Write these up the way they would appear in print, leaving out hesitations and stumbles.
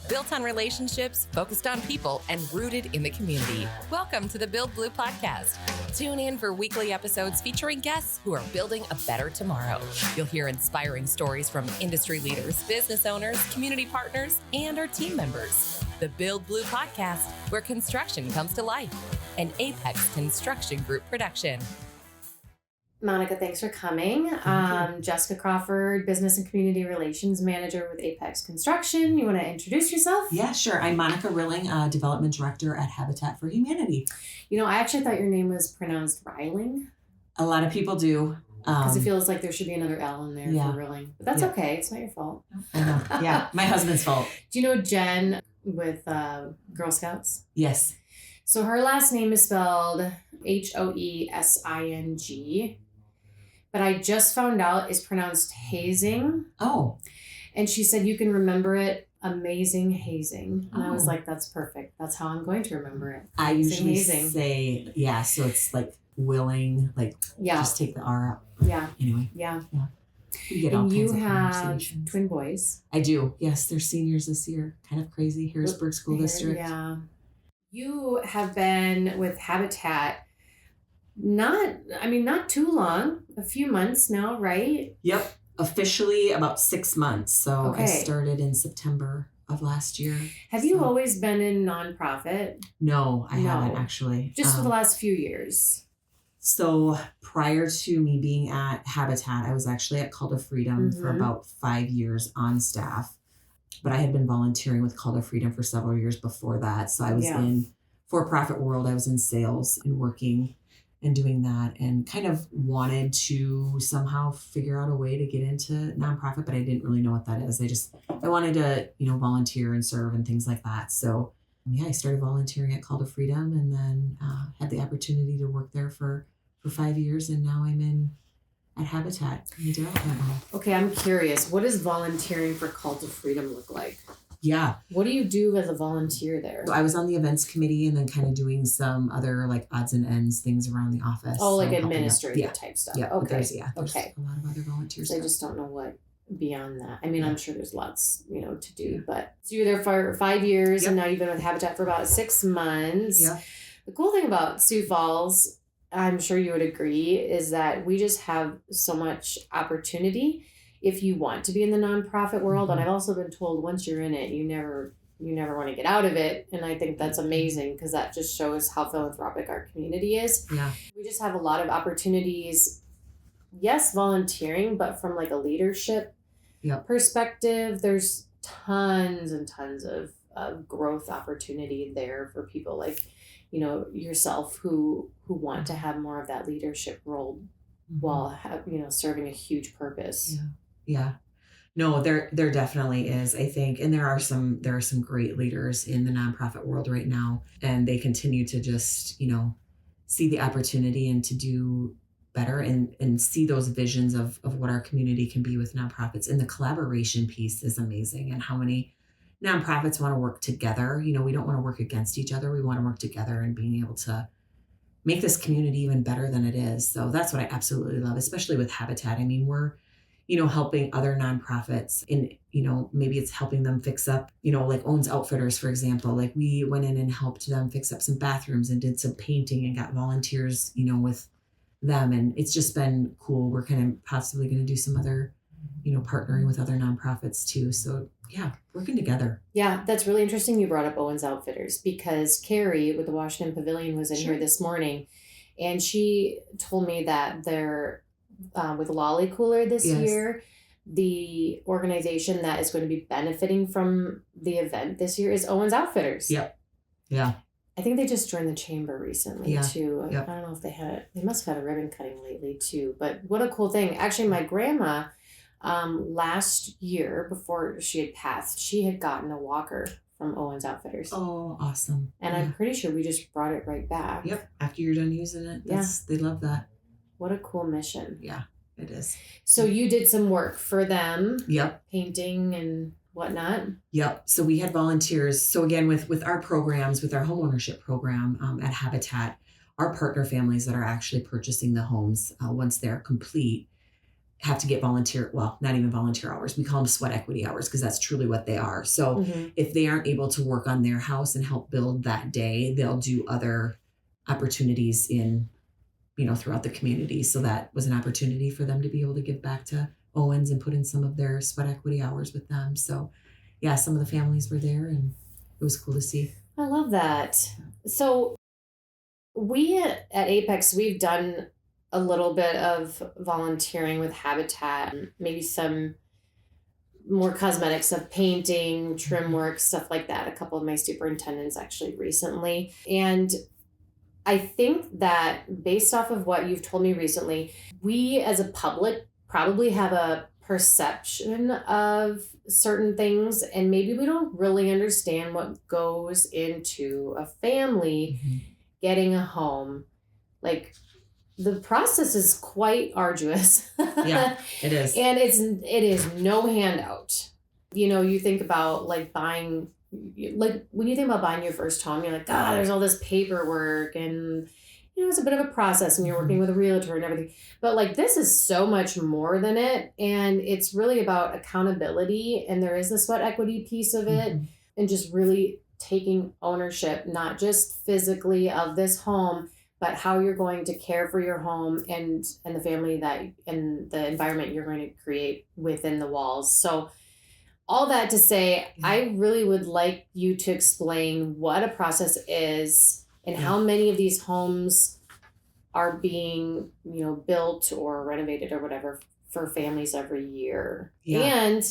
built on relationships, focused on people, and rooted in the community. Welcome to the Build Blue podcast. Tune in for weekly episodes featuring guests who are building a better tomorrow. You'll hear inspiring stories from industry leaders, business owners, community partners, and our team members. The Build Blue podcast, where construction comes to life. An Apex Construction Group production. Monica, thanks for coming. Jessica Crawford, Business and Community Relations Manager with Apex Construction. You want to introduce yourself? Yeah, sure. I'm Monica Rilling, Development Director at Habitat for Humanity. You know, I actually thought your name was pronounced Rilling. A lot of people do. Because it feels like there should be another L in there for Rilling. But that's okay. It's not your fault. I know. Yeah, my husband's fault. Do you know Jen with Girl Scouts? Yes. So her last name is spelled Hoesing. But I just found out it's pronounced hazing. Oh. And she said, you can remember it, amazing hazing. And I was like, that's perfect. That's how I'm going to remember it. I usually say, so it's like willing, just take the R out. Yeah. Anyway. Yeah. We get and all you kinds of have conversations. twin boys. I do. Yes, they're seniors this year. Kind of crazy. Harrisburg School District. Yeah. You have been with Habitat not too long, a few months now, right? Yep. Officially about 6 months. So I started in September of last year. Have you always been in nonprofit? No, I haven't actually. Just for the last few years. So prior to me being at Habitat, I was actually at Call to Freedom for about 5 years on staff. But I had been volunteering with Call to Freedom for several years before that. So I was in for-profit world. I was in sales and working and doing that, and kind of wanted to somehow figure out a way to get into nonprofit, but I didn't really know what that is. I wanted to, volunteer and serve and things like that. So I started volunteering at Call to Freedom, and then had the opportunity to work there for 5 years. And now I'm at Habitat in the development role. Okay. I'm curious. What does volunteering for Call to Freedom look like? Yeah. What do you do as a volunteer there? So I was on the events committee and then kind of doing some other odds and ends things around the office. Oh, like administrative type stuff. Yeah. Okay. There's a lot of other volunteers. I just don't know what beyond that. I mean, I'm sure there's lots, to do, but so you're there for 5 years and now you've been with Habitat for about 6 months. Yeah. The cool thing about Sioux Falls, I'm sure you would agree, is that we just have so much opportunity if you want to be in the nonprofit world. And I've also been told once you're in it, you never want to get out of it. And I think that's amazing because that just shows how philanthropic our community is. Yeah. We just have a lot of opportunities. Yes, volunteering, but from a leadership perspective, there's tons and tons of growth opportunity there for people like, yourself who want to have more of that leadership role while serving a huge purpose. Yeah. No, there definitely is, I think. And there are some great leaders in the nonprofit world right now, and they continue to just, see the opportunity and to do better and see those visions of what our community can be with nonprofits. And the collaboration piece is amazing, and how many nonprofits want to work together. We don't want to work against each other. We want to work together and being able to make this community even better than it is. So that's what I absolutely love, especially with Habitat. I mean, we're helping other nonprofits and, maybe it's helping them fix up, like Owens Outfitters, for example. We went in and helped them fix up some bathrooms and did some painting and got volunteers, with them. And it's just been cool. We're kind of possibly going to do some other, partnering with other nonprofits too. So yeah, working together. Yeah, that's really interesting. You brought up Owens Outfitters because Carrie with the Washington Pavilion was in here this morning, and she told me that they're with Lolly Cooler this year, the organization that is going to be benefiting from the event this year is Owens Outfitters. Yep. Yeah. I think they just joined the chamber recently too. Yep. I don't know if they must have had a ribbon cutting lately too, but what a cool thing. Actually, my grandma, last year before she had passed, she had gotten a walker from Owens Outfitters. Oh, awesome. And I'm pretty sure we just brought it right back. Yep. After you're done using it. They love that. What a cool mission. Yeah, it is. So you did some work for them. Yep. Painting and whatnot. Yep. So we had volunteers. So again, with our programs, with our homeownership program at Habitat, our partner families that are actually purchasing the homes once they're complete have to get not even volunteer hours. We call them sweat equity hours because that's truly what they are. So if they aren't able to work on their house and help build that day, they'll do other opportunities in, throughout the community. So that was an opportunity for them to be able to give back to Owens and put in some of their sweat equity hours with them. So yeah, some of the families were there and it was cool to see. I love that. So we at Apex, we've done a little bit of volunteering with Habitat, maybe some more cosmetic stuff, painting, trim work, stuff like that. A couple of my superintendents actually recently. And I think that based off of what you've told me recently, we as a public probably have a perception of certain things, and maybe we don't really understand what goes into a family getting a home. Like, the process is quite arduous. Yeah, it is. And it is no handout. You think about like buying, like when you think about buying your first home, you're like, God, there's all this paperwork and it's a bit of a process and you're working with a realtor and everything. But like, this is so much more than it. And it's really about accountability. And there is the sweat equity piece of it, and just really taking ownership, not just physically of this home, but how you're going to care for your home and the family and the environment you're going to create within the walls. So all that to say, I really would like you to explain what a process is and how many of these homes are being, built or renovated or whatever for families every year. Yeah. And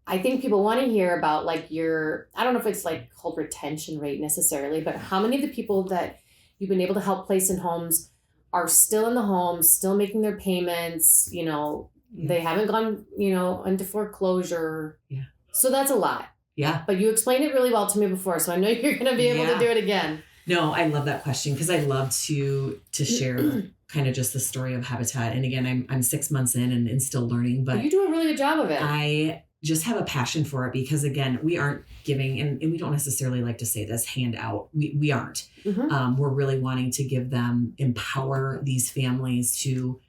I think people want to hear about like I don't know if it's like called retention rate necessarily, but how many of the people that you've been able to help place in homes are still in the homes, still making their payments, they haven't gone, into foreclosure. Yeah. So that's a lot. Yeah. But you explained it really well to me before, so I know you're going to be able to do it again. No, I love that question because I love to share kind of just the story of Habitat. And again, I'm 6 months in and still learning, but you do a really good job of it. I just have a passion for it because again, we aren't giving, and we don't necessarily like to say this, handout. We aren't. We're really wanting to give them, empower these families to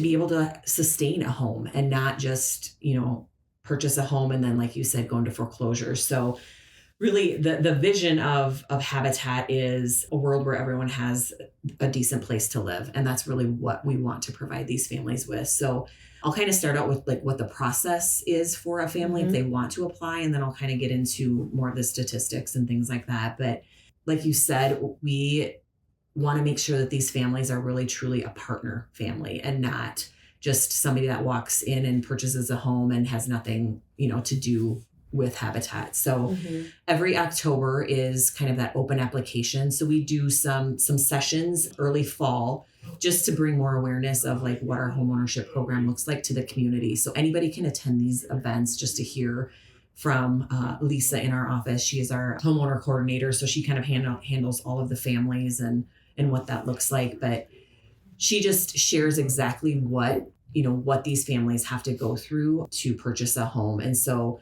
be able to sustain a home and not just, purchase a home and then, like you said, go into foreclosure. So really the vision of Habitat is a world where everyone has a decent place to live. And that's really what we want to provide these families with. So I'll kind of start out with like what the process is for a family if they want to apply. And then I'll kind of get into more of the statistics and things like that. But like you said, we want to make sure that these families are really truly a partner family and not just somebody that walks in and purchases a home and has nothing, to do with Habitat. So every October is kind of that open application. So we do some sessions early fall just to bring more awareness of like what our homeownership program looks like to the community. So anybody can attend these events just to hear from Lisa in our office. She is our homeowner coordinator. So she kind of handles all of the families and what that looks like. But she just shares exactly what these families have to go through to purchase a home. And so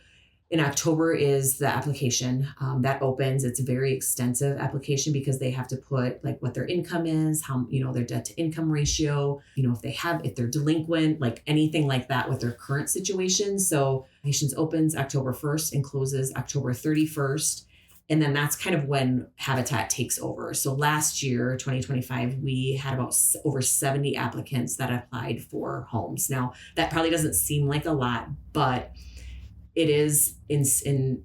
in October is the application that opens. It's a very extensive application because they have to put like what their income is, how, their debt to income ratio, if they're delinquent, like anything like that with their current situation. So applications opens October 1st and closes October 31st. And then that's kind of when Habitat takes over. So last year, 2025, we had about over 70 applicants that applied for homes. Now, that probably doesn't seem like a lot, but it is and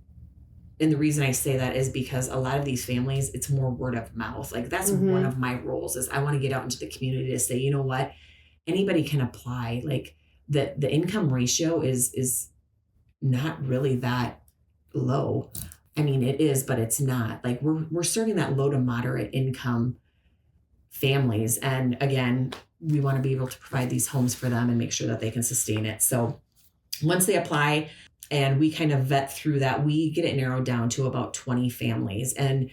the reason I say that is because a lot of these families, it's more word of mouth. Like that's one of my roles is I want to get out into the community to say, you know what, anybody can apply. Like the income ratio is not really that low. I mean, it is, but it's not. Like we're serving that low to moderate income families. And again, we want to be able to provide these homes for them and make sure that they can sustain it. So once they apply, and we kind of vet through that, we get it narrowed down to about 20 families. And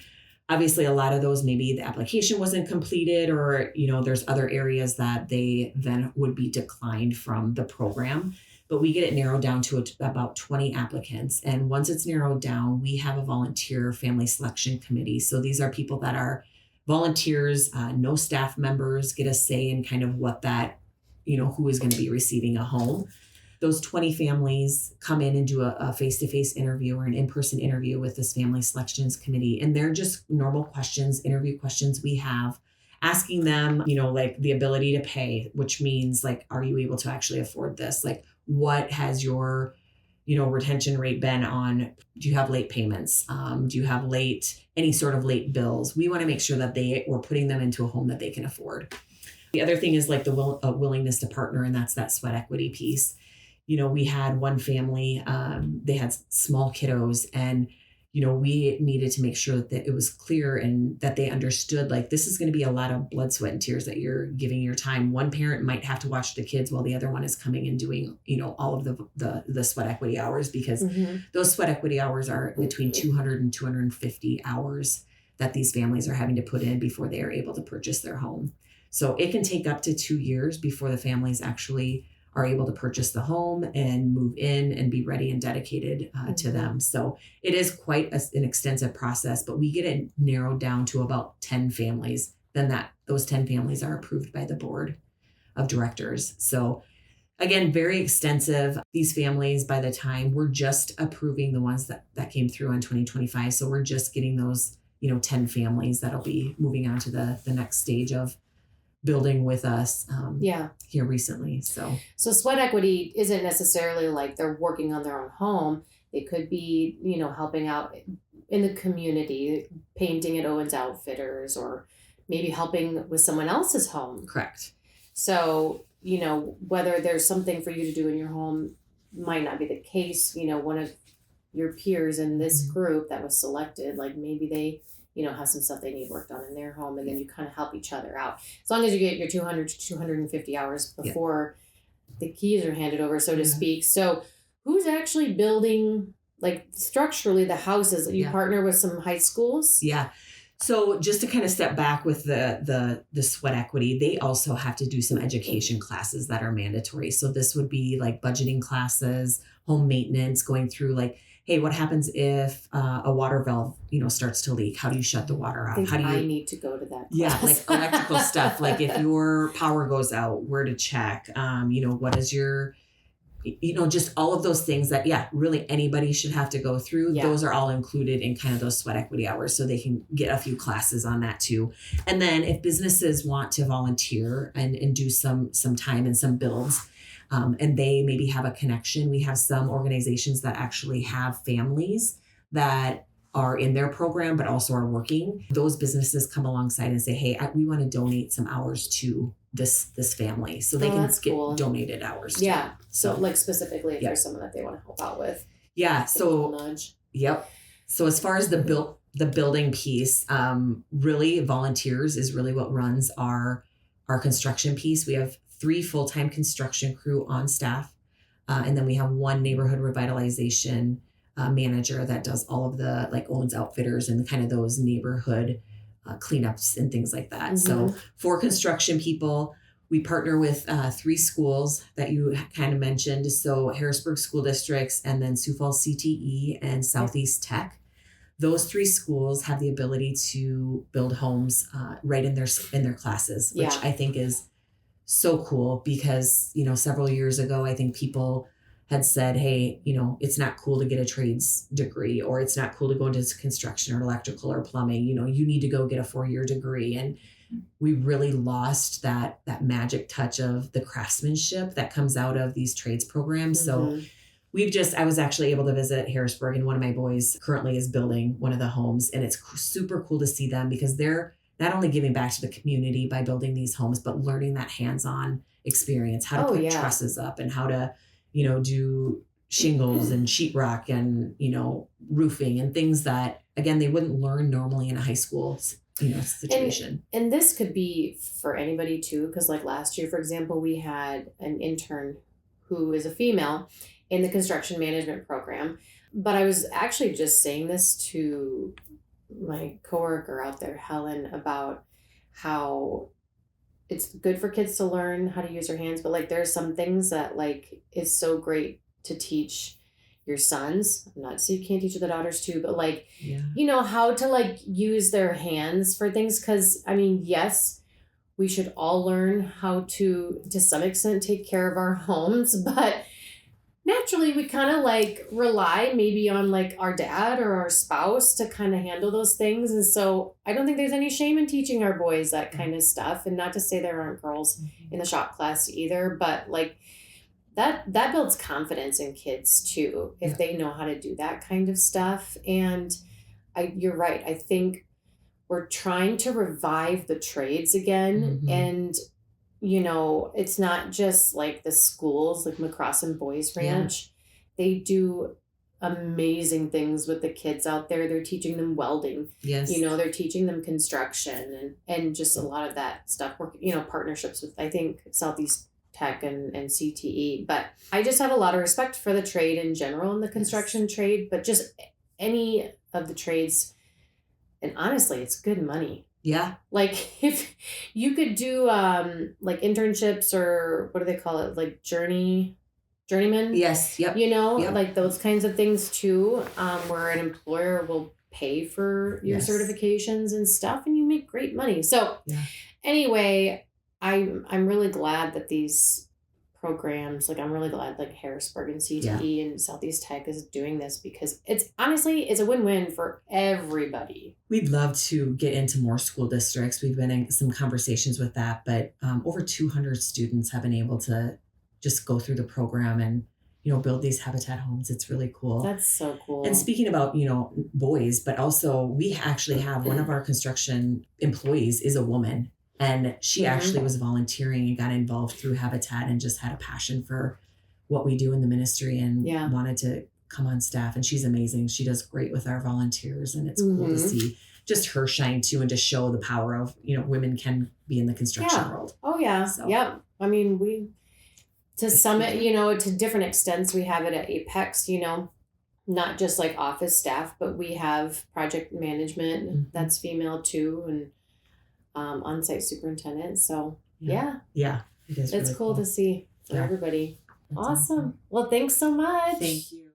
obviously a lot of those, maybe the application wasn't completed or, there's other areas that they then would be declined from the program. But we get it narrowed down to about 20 applicants. And once it's narrowed down, we have a volunteer family selection committee. So these are people that are volunteers, no staff members, get a say in kind of what that who is going to be receiving a home. Those 20 families come in and do a face-to-face interview or an in-person interview with this family selections committee. And they're just normal questions, interview questions we have, asking them, like the ability to pay, which means like, are you able to actually afford this? Like, what has your, retention rate been on? Do you have late payments? Do you have any sort of late bills? We want to make sure that we're putting them into a home that they can afford. The other thing is like the willingness to partner, and that's that sweat equity piece. We had one family, they had small kiddos, and, we needed to make sure that it was clear and that they understood, like, this is going to be a lot of blood, sweat, and tears that you're giving your time. One parent might have to watch the kids while the other one is coming and doing, all of the sweat equity hours, because those sweat equity hours are between 200 and 250 hours that these families are having to put in before they are able to purchase their home. So it can take up to 2 years before the families actually are able to purchase the home and move in and be ready and dedicated to them. So it is quite an extensive process, but we get it narrowed down to about 10 families. Then those 10 families are approved by the board of directors. So again, very extensive. These families, by the time we're just approving the ones that came through in 2025. So we're just getting those, 10 families that'll be moving on to the next stage of building with us here recently. So sweat equity isn't necessarily like they're working on their own home. They could be, helping out in the community, painting at Owens Outfitters, or maybe helping with someone else's home. Correct. So, whether there's something for you to do in your home might not be the case. One of your peers in this group that was selected, like maybe they have some stuff they need worked on in their home, and then you kind of help each other out. As long as you get your 200 to 250 hours before the keys are handed over, so to speak. So who's actually building, like, structurally the houses? You partner with some high schools? Yeah. So just to kind of step back with the sweat equity, they also have to do some education classes that are mandatory. So this would be like budgeting classes, home maintenance, going through like, hey, what happens if a water valve, starts to leak? How do you shut the water off? I need to go to that class. Yeah, like electrical stuff. Like if your power goes out, where to check? What is your, just all of those things that, really anybody should have to go through. Yeah. Those are all included in kind of those sweat equity hours, so they can get a few classes on that too. And then if businesses want to volunteer and do some time and some builds, and they maybe have a connection. We have some organizations that actually have families that are in their program, but also are working. Those businesses come alongside and say, hey, we want to donate some hours to this family. So they can get donated hours too. Yeah. So like specifically if there's someone that they want to help out with. Yeah. So, nudge. Yep. So as far as the building piece, really volunteers is really what runs our construction piece. We have 3 full-time construction crew on staff. And then we have 1 neighborhood revitalization manager that does all of the like Owens Outfitters and kind of those neighborhood cleanups and things like that. So 4 construction people. We partner with 3 schools that you kind of mentioned. So Harrisburg School Districts, and then Sioux Falls CTE and Southeast Tech. Those 3 schools have the ability to build homes right in their classes, which I think is so cool, because, several years ago, I think people had said, hey, it's not cool to get a trades degree, or it's not cool to go into construction or electrical or plumbing. You need to go get a 4-year degree. And we really lost that magic touch of the craftsmanship that comes out of these trades programs. So I was actually able to visit Harrisburg, and one of my boys currently is building one of the homes, and it's super cool to see them, because they're not only giving back to the community by building these homes, but learning that hands-on experience, how to put trusses up and how to, do shingles and sheetrock and, roofing and things that, again, they wouldn't learn normally in a high school, situation. And this could be for anybody too, because like last year, for example, we had an intern who is a female in the construction management program. But I was actually just saying this to my coworker out there, Helen, about how it's good for kids to learn how to use their hands, but like there's some things that like is so great to teach your sons. Not to say you can't teach the daughters too, but like how to like use their hands for things. Because yes, we should all learn how to some extent, take care of our homes, but naturally we kind of like rely maybe on like our dad or our spouse to kind of handle those things. And so I don't think there's any shame in teaching our boys that kind of stuff. And not to say there aren't girls in the shop class either, but like that builds confidence in kids too, if they know how to do that kind of stuff. And you're right. I think we're trying to revive the trades again. And, you know, it's not just like the schools, like McCrossin Boys Ranch. They do amazing things with the kids out there. They're teaching them welding. Yes. You know, they're teaching them construction and just a lot of that stuff. You know, partnerships with, I think, Southeast Tech and CTE. But I just have a lot of respect for the trade in general and the construction trade, but just any of the trades. And honestly, it's good money. Yeah. Like if you could do like internships or what do they call it? Like journeyman. Yes. Yep. You know, like those kinds of things too, where an employer will pay for your certifications and stuff and you make great money. So anyway, I'm really glad that these programs, like I'm really glad like Harrisburg and CTE and Southeast Tech is doing this, because it's a win-win for everybody. We'd love to get into more school districts. We've been in some conversations with that, but over 200 students have been able to just go through the program and, you know, build these habitat homes. It's really cool. That's so cool. And speaking about, you know, boys, but also we actually have one of our construction employees is a woman. And she actually was volunteering and got involved through Habitat and just had a passion for what we do in the ministry and wanted to come on staff. And she's amazing. She does great with our volunteers. And it's cool to see just her shine too and to show the power of, you know, women can be in the construction world. Oh, yeah. So, I mean, you know, to different extents, we have it at Apex, you know, not just like office staff, but we have project management that's female too. And on-site superintendent. So it's really cool to see for everybody. That's awesome. Well, thanks so much. Thank you.